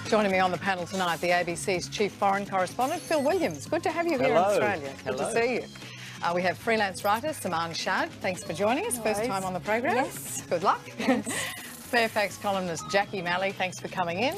Joining me on the panel tonight, the ABC's chief foreign correspondent, Phil Williams. Good to have you here in Australia. Good to see you. We have freelance writer Saman Shad. Thanks for joining us. First time on the program. Yes. Good luck. Fairfax columnist Jackie Malley, thanks for coming in.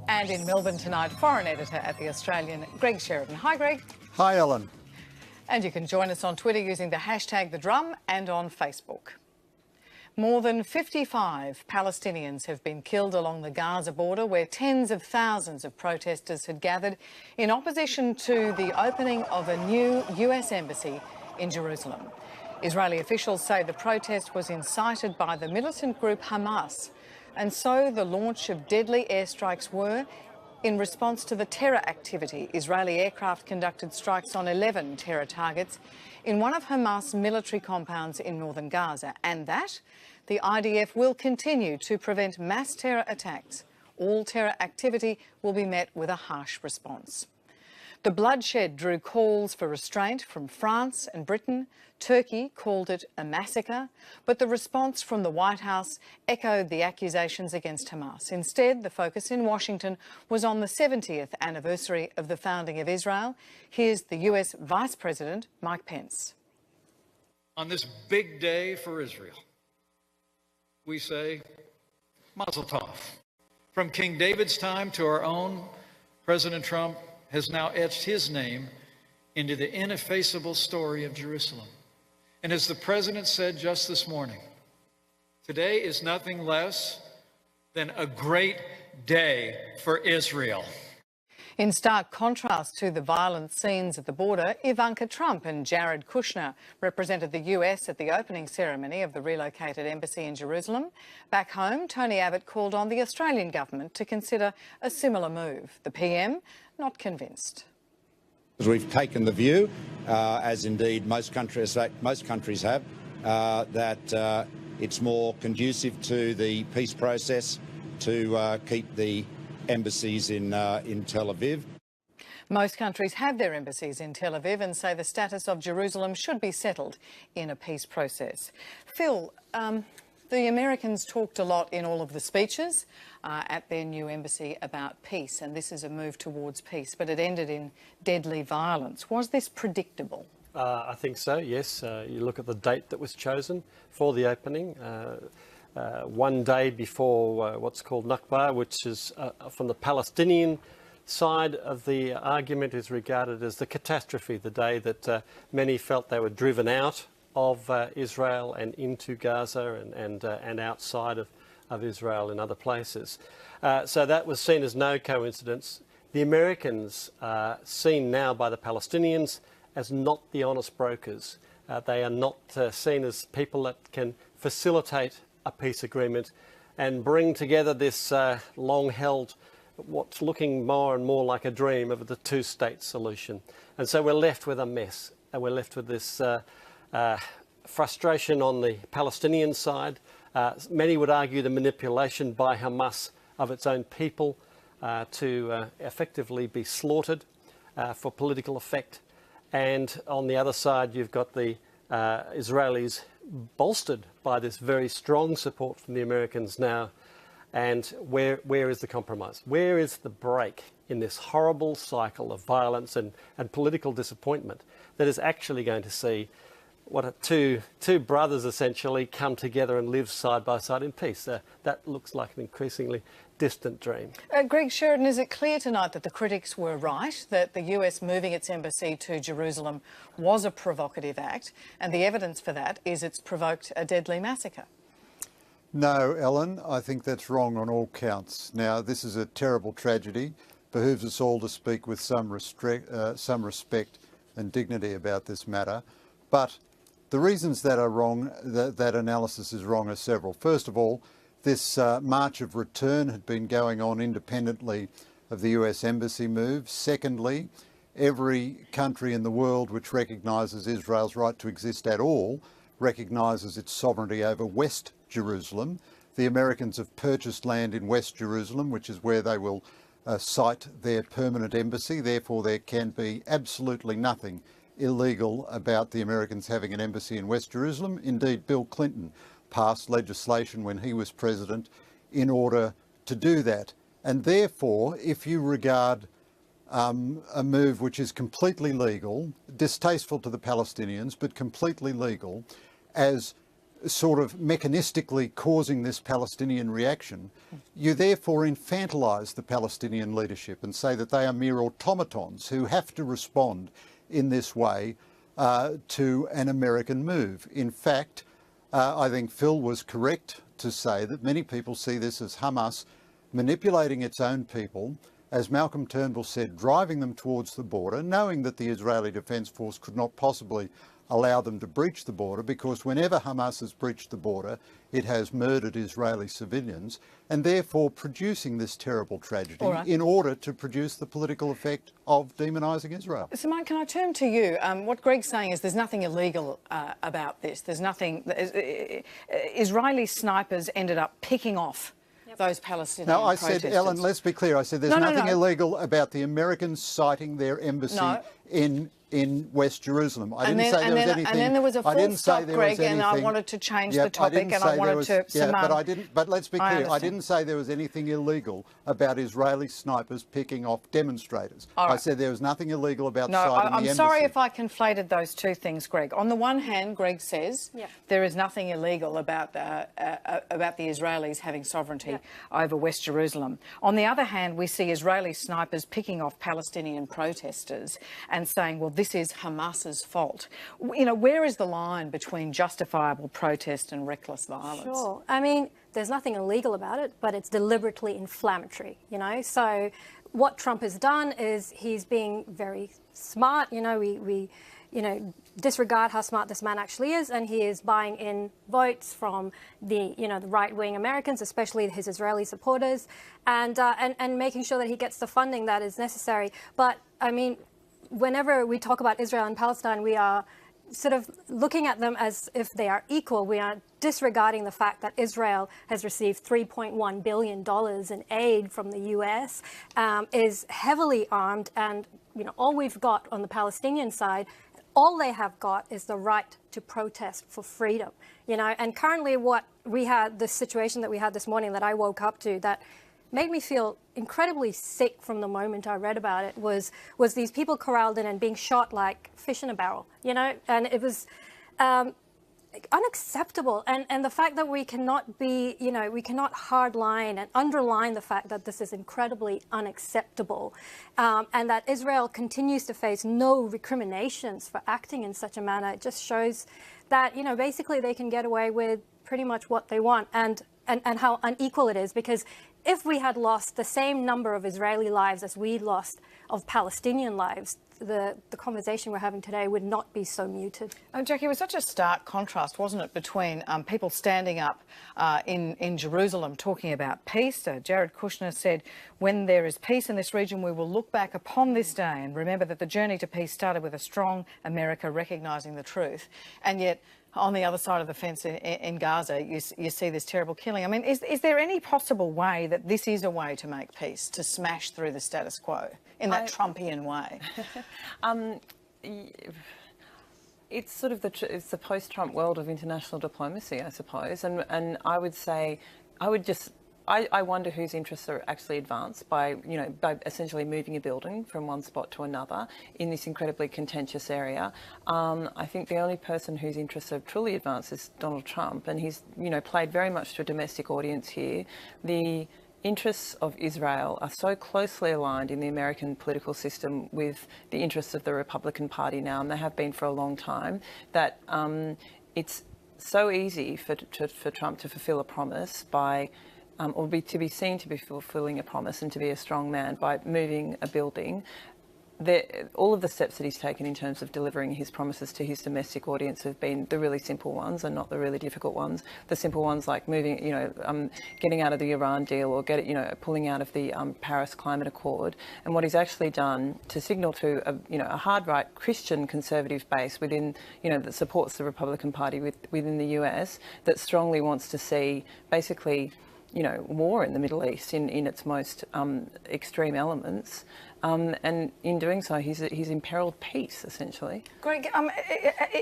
And in Melbourne tonight, foreign editor at The Australian, Greg Sheridan. Hi, Greg. Hi, Ellen. And you can join us on Twitter using the hashtag The Drum and on Facebook. More than 55 Palestinians have been killed along the Gaza border, where tens of thousands of protesters had gathered in opposition to the opening of a new US embassy in Jerusalem. Israeli officials say the protest was incited by the militant group Hamas, and so the launch of deadly airstrikes were in response to the terror activity. Israeli aircraft conducted strikes on 11 terror targets in one of Hamas military compounds in northern Gaza, and that the IDF will continue to prevent mass terror attacks. All terror activity will be met with a harsh response. The bloodshed drew calls for restraint from France and Britain. Turkey called it a massacre, but the response from the White House echoed the accusations against Hamas. Instead, the focus in Washington was on the 70th anniversary of the founding of Israel. Here's the US Vice President, Mike Pence. On this big day for Israel, we say, Mazel Tov. From King David's time to our own, President Trump has now etched his name into the ineffaceable story of Jerusalem. And as the president said just this morning, today is nothing less than a great day for Israel. In stark contrast to the violent scenes at the border, Ivanka Trump and Jared Kushner represented the US at the opening ceremony of the relocated embassy in Jerusalem. Back home, Tony Abbott called on the Australian government to consider a similar move. The PM not convinced. We've taken the view, as indeed most countries have, that it's more conducive to the peace process to keep the embassies in Tel Aviv. Most countries have their embassies in Tel Aviv and say the status of Jerusalem should be settled in a peace process. Phil, the Americans talked a lot in all of the speeches at their new embassy about peace, and this is a move towards peace, but it ended in deadly violence. Was this predictable? I think so, yes. You look at the date that was chosen for the opening. One day before what's called Nakba, which is from the Palestinian side of the argument is regarded as the catastrophe, the day that many felt they were driven out of Israel and into Gaza and outside of Israel in other places. So that was seen as no coincidence. The Americans are seen now by the Palestinians as not the honest brokers. They are not seen as people that can facilitate a peace agreement and bring together this long-held, what's looking more and more like a dream of the two-state solution. And so we're left with a mess, and we're left with this frustration on the Palestinian side. Many would argue the manipulation by Hamas of its own people to effectively be slaughtered for political effect. And on the other side, you've got the Israelis bolstered by this very strong support from the Americans now. And where is the compromise? Where is the break in this horrible cycle of violence and political disappointment that is actually going to see what two brothers essentially come together and live side by side in peace? That looks like an increasingly distant dream. Greg Sheridan, is it clear tonight that the critics were right, that the US moving its embassy to Jerusalem was a provocative act, and the evidence for that is it's provoked a deadly massacre? No, Ellen, I think that's wrong on all counts. Now, this is a terrible tragedy. Behooves us all to speak with some respect and dignity about this matter. But the reasons that are wrong, that analysis is wrong, are several. First of all, this march of return had been going on independently of the US embassy move. Secondly, every country in the world which recognises Israel's right to exist at all recognises its sovereignty over West Jerusalem. The Americans have purchased land in West Jerusalem, which is where they will site their permanent embassy. Therefore, there can be absolutely nothing illegal about the Americans having an embassy in West Jerusalem. Indeed, Bill Clinton passed legislation when he was president in order to do that. And therefore, if you regard a move which is completely legal, distasteful to the Palestinians, but completely legal, as sort of mechanistically causing this Palestinian reaction, you therefore infantilise the Palestinian leadership and say that they are mere automatons who have to respond in this way to an American move. In fact, I think Phil was correct to say that many people see this as Hamas manipulating its own people, as Malcolm Turnbull said, driving them towards the border, knowing that the Israeli Defence Force could not possibly allow them to breach the border, because whenever Hamas has breached the border, it has murdered Israeli civilians, and therefore producing this terrible tragedy in order to produce the political effect of demonising Israel. Simone, can I turn to you? What Greg's saying is there's nothing illegal about this. There's nothing... Israeli snipers ended up picking off those Palestinian protesters. Said, Ellen, let's be clear. I said there's nothing illegal about the Americans citing their embassy in West Jerusalem. I didn't say there was anything. And then there was a full stop, Greg, and I wanted to change the topic, and I wanted to... But let's be clear. I didn't say there was anything illegal about Israeli snipers picking off demonstrators. I said there was nothing illegal about citing the embassy. I'm sorry if I conflated those two things, Greg. On the one hand, Greg says there is nothing illegal about the Israelis having sovereignty over West Jerusalem. On the other hand, we see Israeli snipers picking off Palestinian protesters and saying, well, this is Hamas's fault. You know, where is the line between justifiable protest and reckless violence? Sure. I mean, there's nothing illegal about it, but it's deliberately inflammatory, you know. So what Trump has done is he's being very smart. You know, we disregard how smart this man actually is, and he is buying in votes from the right-wing Americans, especially his Israeli supporters, and making sure that he gets the funding that is necessary. But I mean, whenever we talk about Israel and Palestine, we are sort of looking at them as if they are equal. We are disregarding the fact that Israel has received $3.1 billion in aid from the US, is heavily armed, and all we've got on the Palestinian side, all they have got is the right to protest for freedom. And currently what we had, the situation that we had this morning that I woke up to, that made me feel incredibly sick from the moment I read about it, was these people corralled in and being shot like fish in a barrel, and it was unacceptable. And the fact that we cannot be, we cannot hardline and underline the fact that this is incredibly unacceptable, and that Israel continues to face no recriminations for acting in such a manner, it just shows that, basically they can get away with pretty much what they want, and how unequal it is. Because if we had lost the same number of Israeli lives as we lost of Palestinian lives, the conversation we're having today would not be so muted. Jackie, it was such a stark contrast, wasn't it, between people standing up in Jerusalem talking about peace. Jared Kushner said, when there is peace in this region, we will look back upon this day and remember that the journey to peace started with a strong America recognising the truth. And yet, on the other side of the fence in Gaza, you see this terrible killing. I mean, is there any possible way that this is a way to make peace, to smash through the status quo in that Trumpian way? It's sort of it's the post-Trump world of international diplomacy, I suppose. And I would say, I wonder whose interests are actually advanced by essentially moving a building from one spot to another in this incredibly contentious area. I think the only person whose interests are truly advanced is Donald Trump, and he's played very much to a domestic audience here. The interests of Israel are so closely aligned in the American political system with the interests of the Republican Party now, and they have been for a long time, that it's so easy for Trump to fulfil a promise by to be seen to be fulfilling a promise and to be a strong man by moving a building. All of the steps that he's taken in terms of delivering his promises to his domestic audience have been the really simple ones and not the really difficult ones. The simple ones like moving, getting out of the Iran deal, or pulling out of the Paris Climate Accord. And what he's actually done to signal to a hard right Christian conservative base within, that supports the Republican Party within the US, that strongly wants to see basically war in the Middle East in its most extreme elements, and in doing so, he's imperiled peace essentially. Greg,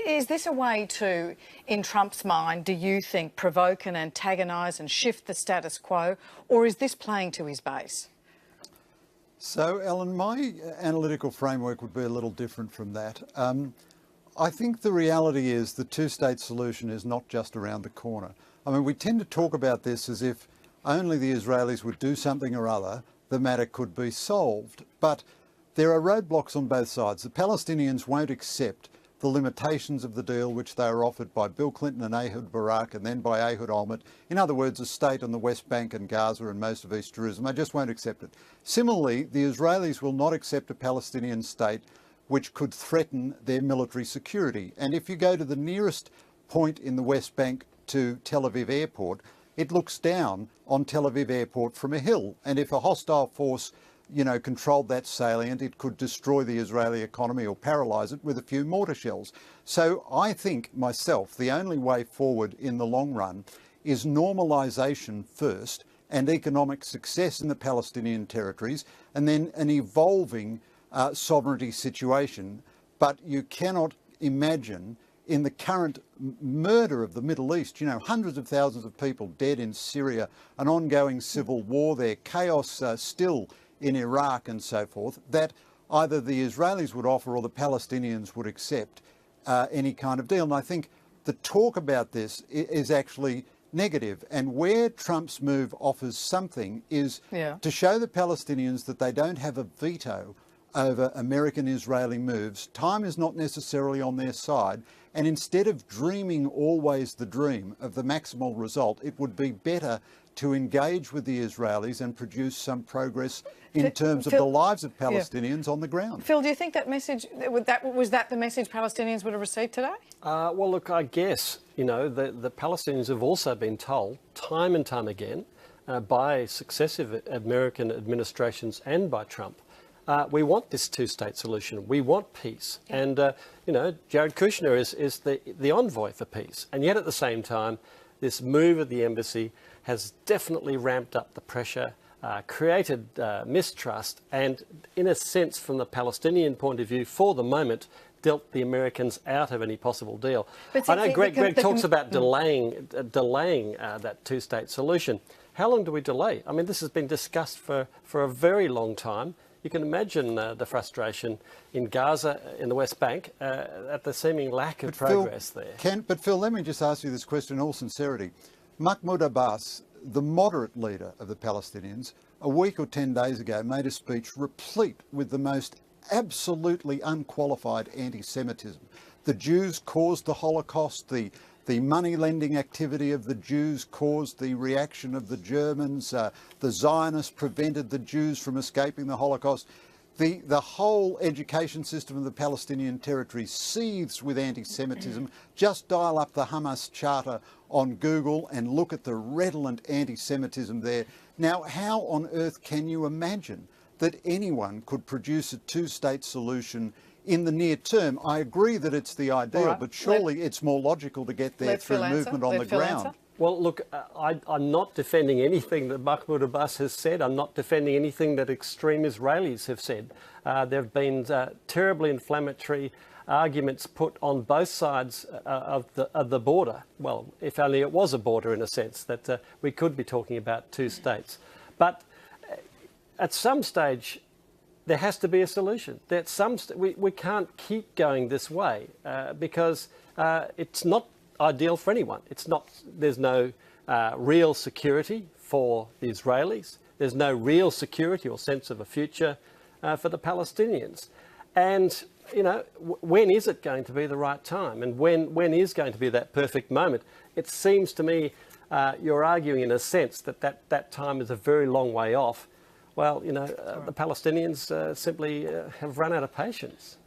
is this a way to, in Trump's mind, do you think, provoke and antagonise and shift the status quo, or is this playing to his base? So, Ellen, my analytical framework would be a little different from that. I think the reality is the two-state solution is not just around the corner. I mean, we tend to talk about this as if only the Israelis would do something or other, the matter could be solved. But there are roadblocks on both sides. The Palestinians won't accept the limitations of the deal which they were offered by Bill Clinton and Ehud Barak and then by Ehud Olmert. In other words, a state on the West Bank and Gaza and most of East Jerusalem. They just won't accept it. Similarly, the Israelis will not accept a Palestinian state which could threaten their military security. And if you go to the nearest point in the West Bank to Tel Aviv Airport, it looks down on Tel Aviv Airport from a hill. And if a hostile force, controlled that salient, it could destroy the Israeli economy or paralyse it with a few mortar shells. So I think myself, the only way forward in the long run is normalisation first and economic success in the Palestinian territories, and then an evolving sovereignty situation. But you cannot imagine, in the current murder of the Middle East, hundreds of thousands of people dead in Syria, an ongoing civil war there, chaos still in Iraq and so forth, that either the Israelis would offer or the Palestinians would accept any kind of deal. And I think the talk about this is actually negative. And where Trump's move offers something is to show the Palestinians that they don't have a veto over American-Israeli moves. Time is not necessarily on their side. And instead of dreaming always the dream of the maximal result, it would be better to engage with the Israelis and produce some progress in terms of the lives of Palestinians on the ground. Phil, do you think that message, was that the message Palestinians would have received today? Well, look, I guess, the Palestinians have also been told time and time again by successive American administrations and by Trump, we want this two-state solution. We want peace. And, Jared Kushner is the envoy for peace. And yet at the same time, this move of the embassy has definitely ramped up the pressure, created mistrust, and in a sense, from the Palestinian point of view, for the moment, dealt the Americans out of any possible deal. I know Greg talks about delaying that two-state solution. How long do we delay? I mean, this has been discussed for a very long time. You can imagine the frustration in Gaza, in the West Bank, at the seeming lack of progress there. But Phil, let me just ask you this question in all sincerity. Mahmoud Abbas, the moderate leader of the Palestinians, a week or 10 days ago made a speech replete with the most absolutely unqualified anti-Semitism. The Jews caused the Holocaust, the money-lending activity of the Jews caused the reaction of the Germans, the Zionists prevented the Jews from escaping the Holocaust. The whole education system of the Palestinian territory seethes with anti-Semitism. Just dial up the Hamas Charter on Google and look at the redolent anti-Semitism there. Now, how on earth can you imagine that anyone could produce a two-state solution in the near term? I agree that it's the ideal, but surely it's more logical to get there through movement on the ground. Well, look, I'm not defending anything that Mahmoud Abbas has said. I'm not defending anything that extreme Israelis have said. There have been terribly inflammatory arguments put on both sides of the border. Well, if only it was a border in a sense, that we could be talking about two states. But at some stage, there has to be a solution. We can't keep going this way because it's not ideal for anyone. There's no real security for the Israelis. There's no real security or sense of a future for the Palestinians. And, when is it going to be the right time? And when is going to be that perfect moment? It seems to me you're arguing in a sense that time is a very long way off. Well, the Palestinians simply have run out of patience.